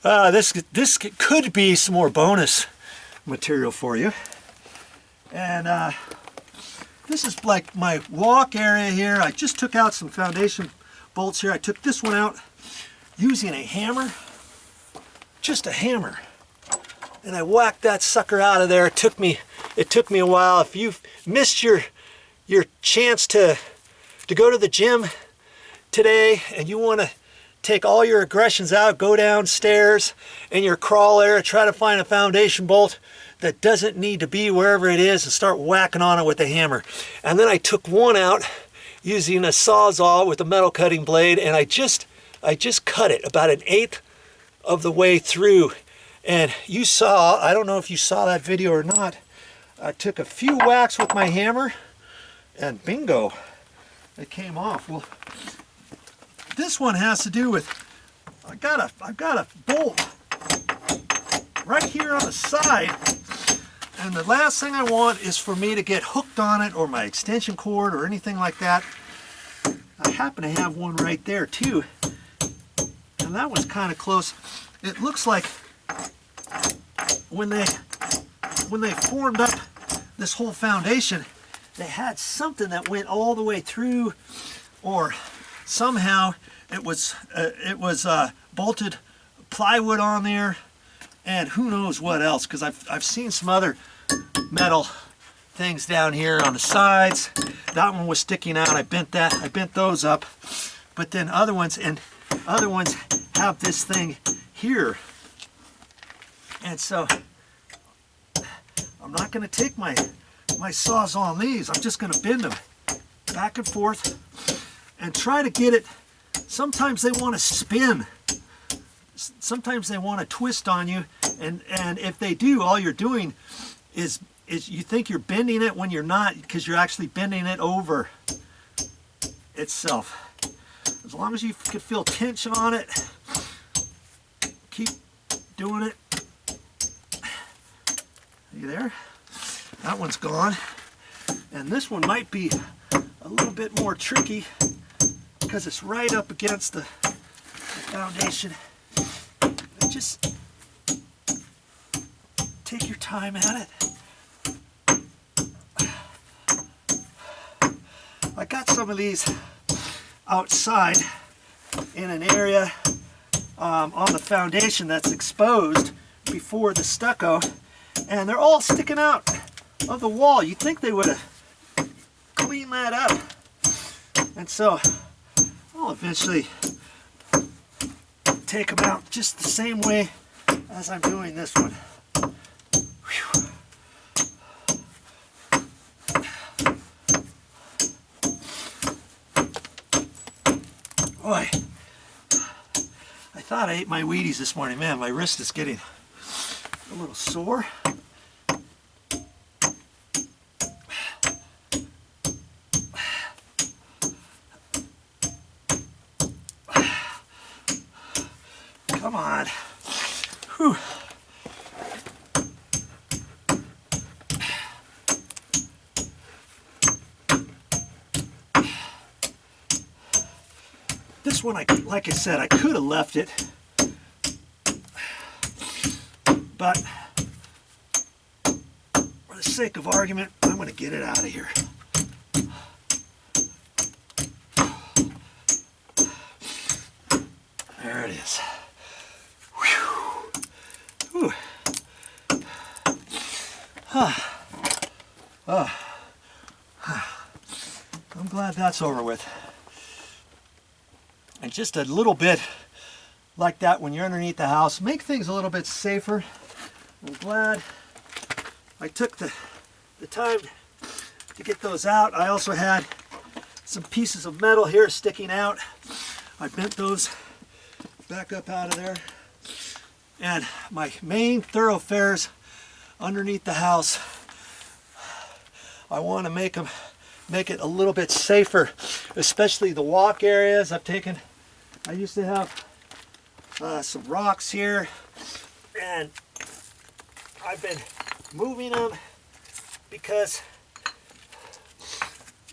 This could be some more bonus material for you. And this is like my walk area here. I just took out some foundation bolts here. I took this one out using a hammer, just a hammer, and I whacked that sucker out of there. It took me a while. If you've missed your chance to go to the gym today and you want to take all your aggressions out, go downstairs in your crawl area, try to find a foundation bolt that doesn't need to be wherever it is, and start whacking on it with a hammer. And then I took one out using a Sawzall with a metal cutting blade, and I just cut it about 1/8 of the way through. And you saw, I don't know if you saw that video or not, I took a few whacks with my hammer and bingo, it came off. Well, this one has to do with, I've got a bolt right here on the side, and the last thing I want is for me to get hooked on it, or my extension cord or anything like that. I happen to have one right there too, and that was kind of close. It looks like when they formed up this whole foundation, they had something that went all the way through, or somehow it was bolted plywood on there, and who knows what else, because I've seen some other metal things down here on the sides. That one was sticking out. I bent those up, but then other ones have this thing here, and so I'm not going to take my saws on these. I'm just going to bend them back and forth and try to get it. Sometimes they want to spin. Sometimes they want to twist on you, and if they do, all you're doing is you think you're bending it when you're not, because you're actually bending it over itself. As long as you can feel tension on it, keep doing it. Are you there? That one's gone. And this one might be a little bit more tricky because it's right up against the foundation. Just take your time at it. I got some of these outside in an area on the foundation that's exposed before the stucco, and they're all sticking out of the wall. You'd think they would have cleaned that up, and so I'll eventually take them out just the same way as I'm doing this one. Whew. Boy, I thought I ate my Wheaties this morning. Man, my wrist is getting a little sore. Come on. Whew. This one, like I said, I could have left it, but for the sake of argument, I'm going to get it out of here. There it is. Whew. I'm glad that's over with. And just a little bit like that when you're underneath the house, make things a little bit safer. I'm glad I took the time to get those out. I also had some pieces of metal here sticking out. I bent those back up out of there. And my main thoroughfares underneath the house, I want to make it a little bit safer, especially the walk areas. I used to have some rocks here, and I've been moving them because,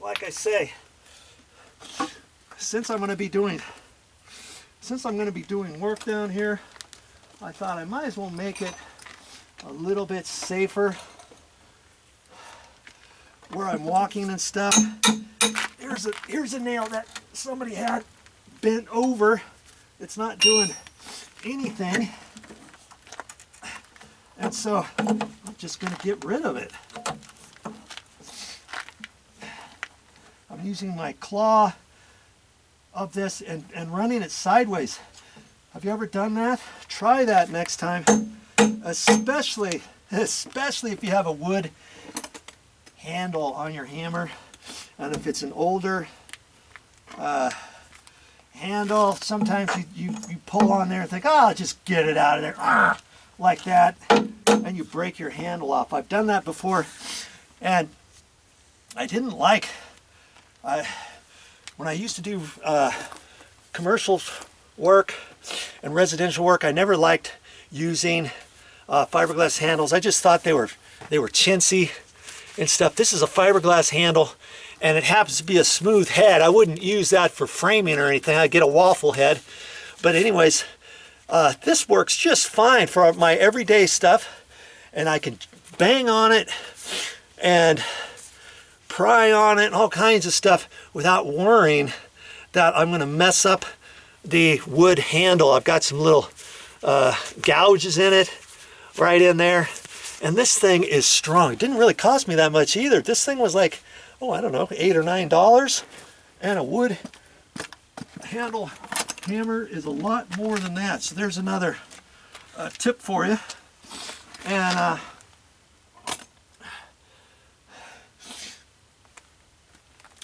like I say, since I'm going to be doing work down here, I thought I might as well make it a little bit safer where I'm walking and stuff. Here's a nail that somebody had bent over. It's not doing anything. And so I'm just going to get rid of it. I'm using my claw of this and running it sideways. Have you ever done that? Try that next time, especially if you have a wood handle on your hammer, and if it's an older handle, sometimes you pull on there and think, oh, just get it out of there, like that, and you break your handle off. I've done that before, and I didn't like, when I used to do commercial work and residential work, I never liked using fiberglass handles. I just thought they were chintzy and stuff. This is a fiberglass handle, and it happens to be a smooth head. I wouldn't use that for framing or anything. I'd get a waffle head. But anyways, this works just fine for my everyday stuff, and I can bang on it and pry on it and all kinds of stuff without worrying that I'm going to mess up the wood handle. I've got some little gouges in it right in there, and this thing is strong. It didn't really cost me that much either. This thing was like, oh, I don't know, $8 or $9, and a wood handle hammer is a lot more than that. So there's another tip for you. And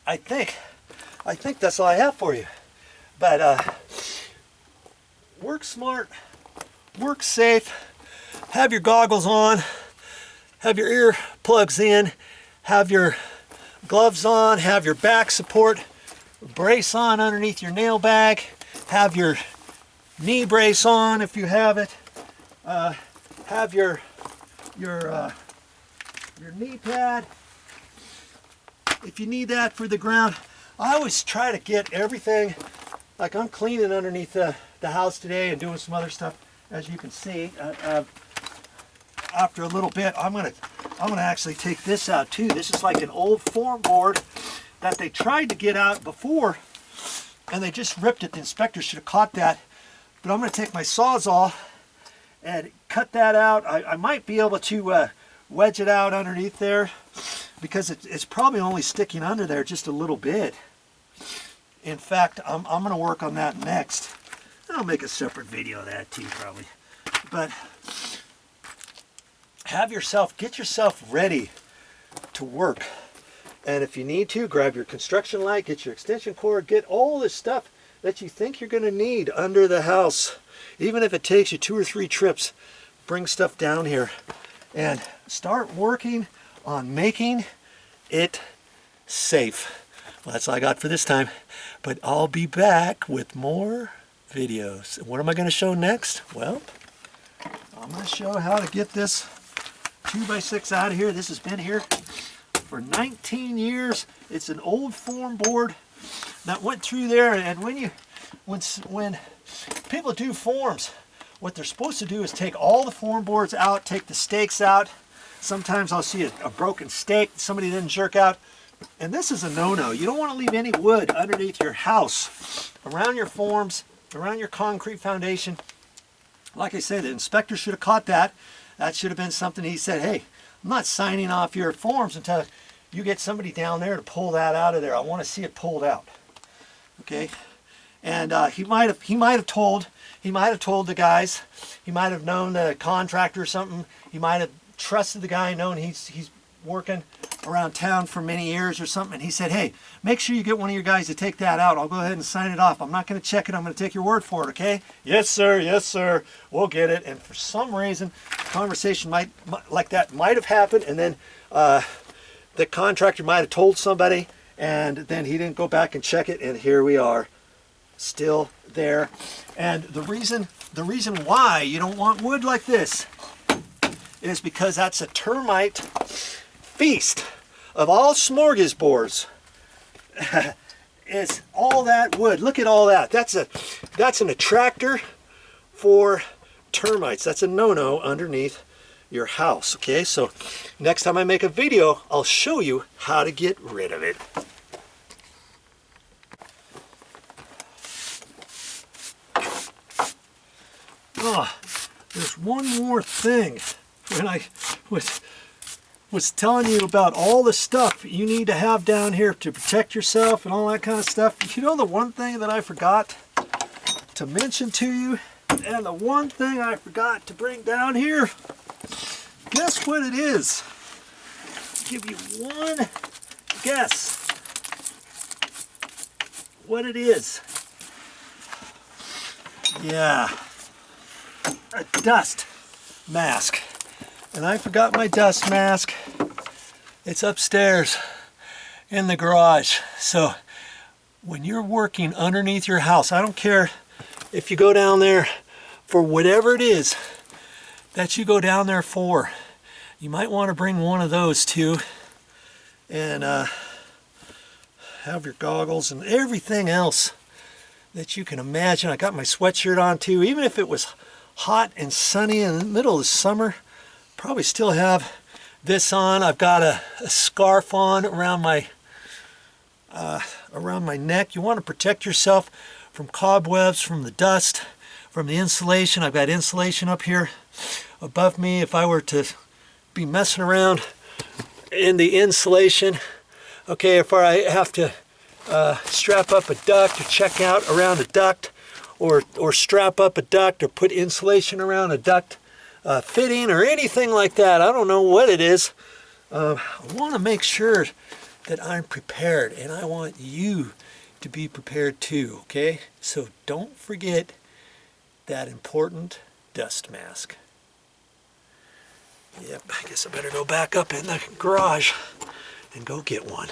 I think that's all I have for you. But work smart, work safe, have your goggles on, have your ear plugs in, have your gloves on, have your back support brace on underneath your nail bag, have your knee brace on if you have it, have your knee pad if you need that for the ground. I always try to get everything, like I'm cleaning underneath the house today and doing some other stuff, as you can see. After a little bit, I'm gonna actually take this out too. This is like an old form board that they tried to get out before, and they just ripped it. The inspector should have caught that. But I'm gonna take my Sawzall and cut that out. I might be able to wedge it out underneath there, because it's probably only sticking under there just a little bit. In fact, I'm going to work on that next. I'll make a separate video of that too, probably. But get yourself ready to work. And if you need to, grab your construction light, get your extension cord, get all this stuff that you think you're going to need under the house. Even if it takes you 2 or 3 trips, bring stuff down here and start working on making it safe. Well, that's all I got for this time, but I'll be back with more videos. And what am I going to show next? Well, I'm going to show how to get this 2x6 out of here. This has been here for 19 years. It's an old form board that went through there, and when people do forms, what they're supposed to do is take all the form boards out, take the stakes out. Sometimes I'll see a broken stake somebody didn't jerk out. And this is a no-no. You don't want to leave any wood underneath your house, around your forms, around your concrete foundation. Like I said, the inspector should have caught that. That should have been something he said, hey, I'm not signing off your forms until you get somebody down there to pull that out of there. I want to see it pulled out. Okay? And he might have told the guys. He might have known the contractor or something. He might have trusted the guy, known he's working around town for many years or something, and he said, hey, make sure you get one of your guys to take that out. I'll go ahead and sign it off. I'm not going to check it. I'm going to take your word for it, okay? Yes, sir, we'll get it. And for some reason, a conversation like that might have happened, and then the contractor might have told somebody, and then he didn't go back and check it, and here we are, still there. And the reason why you don't want wood like this is because that's a termite feast of all smorgasbords. It's all that wood. Look at all that. That's an attractor for termites. That's a no-no underneath your house. Okay, so next time I make a video, I'll show you how to get rid of it. Oh, there's one more thing. When I was telling you about all the stuff you need to have down here to protect yourself and all that kind of stuff, you know the one thing that I forgot to mention to you, and the one thing I forgot to bring down here, guess what it is? I'll give you one guess what it is. Yeah, a dust mask. And I forgot my dust mask. It's upstairs in the garage. So when you're working underneath your house, I don't care if you go down there for whatever it is that you go down there for, you might want to bring one of those too, and have your goggles and everything else that you can imagine. I got my sweatshirt on too. Even if it was hot and sunny in the middle of the summer, probably still have this on. I've got a scarf on around my neck. You want to protect yourself from cobwebs, from the dust, from the insulation. I've got insulation up here above me. If I were to be messing around in the insulation, okay, if I have to strap up a duct or check out around a duct, or strap up a duct or put insulation around a duct fitting or anything like that, I don't know what it is, I want to make sure that I'm prepared, and I want you to be prepared too, okay? So don't forget that important dust mask. Yep, I guess I better go back up in the garage and go get one.